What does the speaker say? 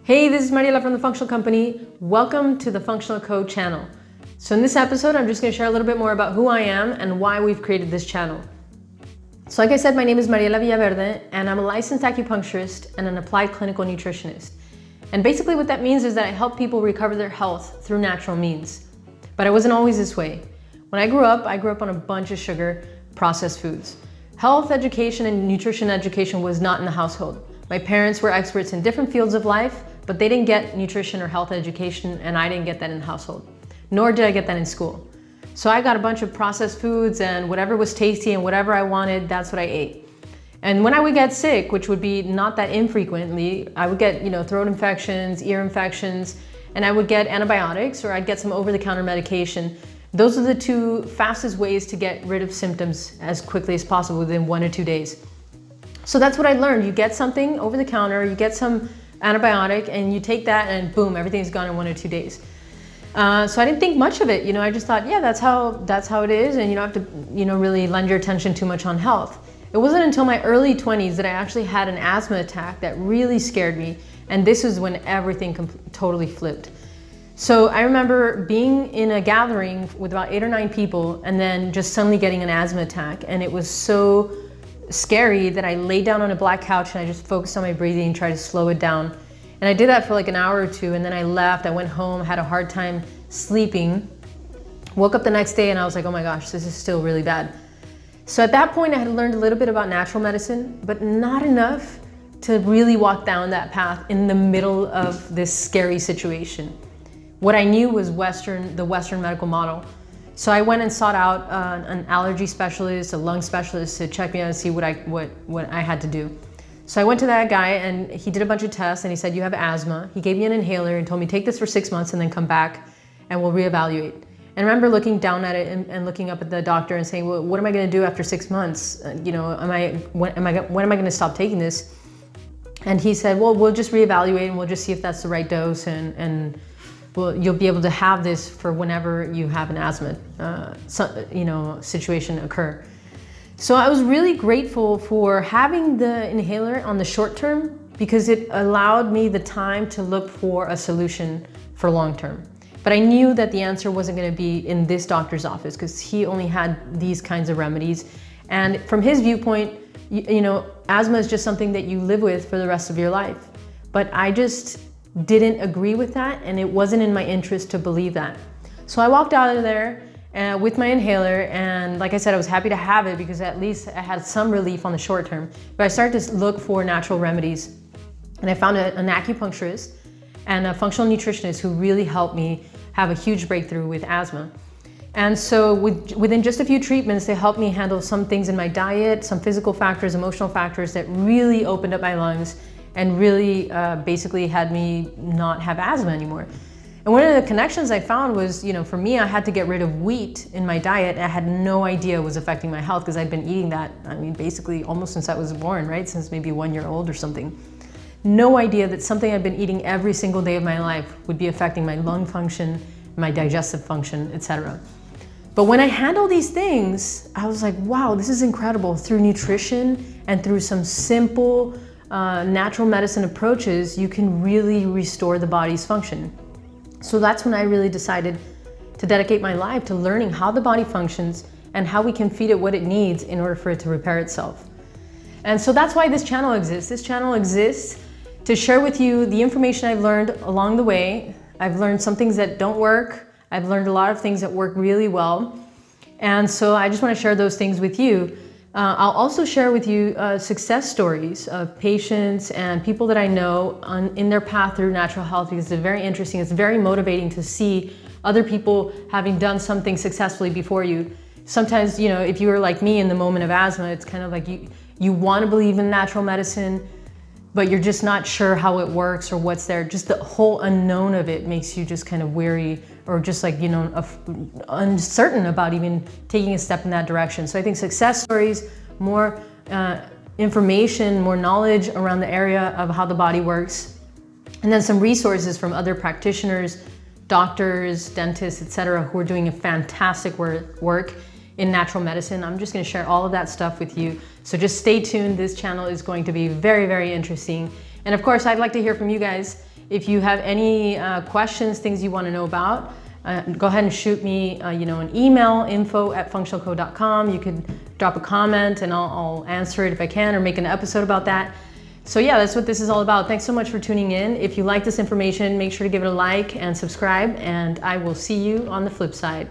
Hey, this is Mariela from The Functional Company. Welcome to the Functional Code channel. So in this episode, I'm just going to share a little bit more about who I am and why we've created this channel. So like I said, my name is Mariela Villaverde, and I'm a licensed acupuncturist and an applied clinical nutritionist. And basically what that means is that I help people recover their health through natural means. But I wasn't always this way. When I grew up on a bunch of sugar, processed foods. Health education and nutrition education was not in the household. My parents were experts in different fields of life, but they didn't get nutrition or health education, and I didn't get that in the household. Nor did I get that in school. So I got a bunch of processed foods, and whatever was tasty and whatever I wanted, that's what I ate. And when I would get sick, which would be not that infrequently, I would get, throat infections, ear infections, and I would get antibiotics or I'd get some over-the-counter medication. Those are the two fastest ways to get rid of symptoms as quickly as possible within 1 or 2 days. So that's what I learned. You get something over the counter, you get some antibiotic, and you take that and boom, everything's gone in 1 or 2 days. So I didn't think much of it. I just thought, yeah, that's how it is, and you don't have to, really lend your attention too much on health. It wasn't until my early 20s that I actually had an asthma attack that really scared me, and this is when everything totally flipped. So I remember being in a gathering with about 8 or 9 people, and then just suddenly getting an asthma attack, and it was so scary that I laid down on a black couch and I just focused on my breathing and tried to slow it down. And I did that for like an hour or two, and then I left. I went home, had a hard time sleeping, woke up the next day and I was like, oh my gosh, this is still really bad. So at that point I had learned a little bit about natural medicine, but not enough to really walk down that path in the middle of this scary situation. What I knew was the Western medical model. So I went and sought out an allergy specialist, a lung specialist to check me out and see what I had to do. So I went to that guy and he did a bunch of tests and he said, you have asthma. He gave me an inhaler and told me, take this for 6 months and then come back and we'll reevaluate. And I remember looking down at it and looking up at the doctor and saying, well, what am I gonna do after 6 months? When am I gonna stop taking this? And he said, well, we'll just reevaluate and we'll just see if that's the right dose, and you'll be able to have this for whenever you have an asthma situation occur. So I was really grateful for having the inhaler on the short term because it allowed me the time to look for a solution for long term. But I knew that the answer wasn't going to be in this doctor's office because he only had these kinds of remedies. And from his viewpoint, asthma is just something that you live with for the rest of your life. But I just didn't agree with that, and it wasn't in my interest to believe that. So I walked out of there with my inhaler, and like I said, I was happy to have it because at least I had some relief on the short term. But I started to look for natural remedies, and I found an acupuncturist and a functional nutritionist who really helped me have a huge breakthrough with asthma. And so within just a few treatments, they helped me handle some things in my diet, some physical factors, emotional factors that really opened up my lungs and really basically had me not have asthma anymore. And one of the connections I found was, for me, I had to get rid of wheat in my diet. I had no idea it was affecting my health because I'd been eating that, basically almost since I was born, right? Since maybe 1 year old or something. No idea that something I'd been eating every single day of my life would be affecting my lung function, my digestive function, etc. But when I handle these things, I was like, wow, this is incredible. Through nutrition and through some simple natural medicine approaches, you can really restore the body's function. So that's when I really decided to dedicate my life to learning how the body functions and how we can feed it what it needs in order for it to repair itself. And so that's why this channel exists. This channel exists to share with you the information I've learned along the way. I've learned some things that don't work. I've learned a lot of things that work really well. And so I just want to share those things with you. I'll also share with you success stories of patients and people that I know in their path through natural health because it's very interesting. It's very motivating to see other people having done something successfully before you. Sometimes, if you were like me in the moment of asthma, it's kind of like you want to believe in natural medicine, but you're just not sure how it works or what's there. Just the whole unknown of it makes you just kind of weary or just like, uncertain about even taking a step in that direction. So I think success stories, more information, more knowledge around the area of how the body works, and then some resources from other practitioners, doctors, dentists, etc., who are doing a fantastic work in natural medicine. I'm just going to share all of that stuff with you. So just stay tuned. This channel is going to be very, very interesting. And of course, I'd like to hear from you guys. If you have any questions, things you want to know about, go ahead and shoot me an email, info@functionalco.com. You could drop a comment and I'll answer it if I can, or make an episode about that. So yeah, that's what this is all about. Thanks so much for tuning in. If you like this information, make sure to give it a like and subscribe, and I will see you on the flip side.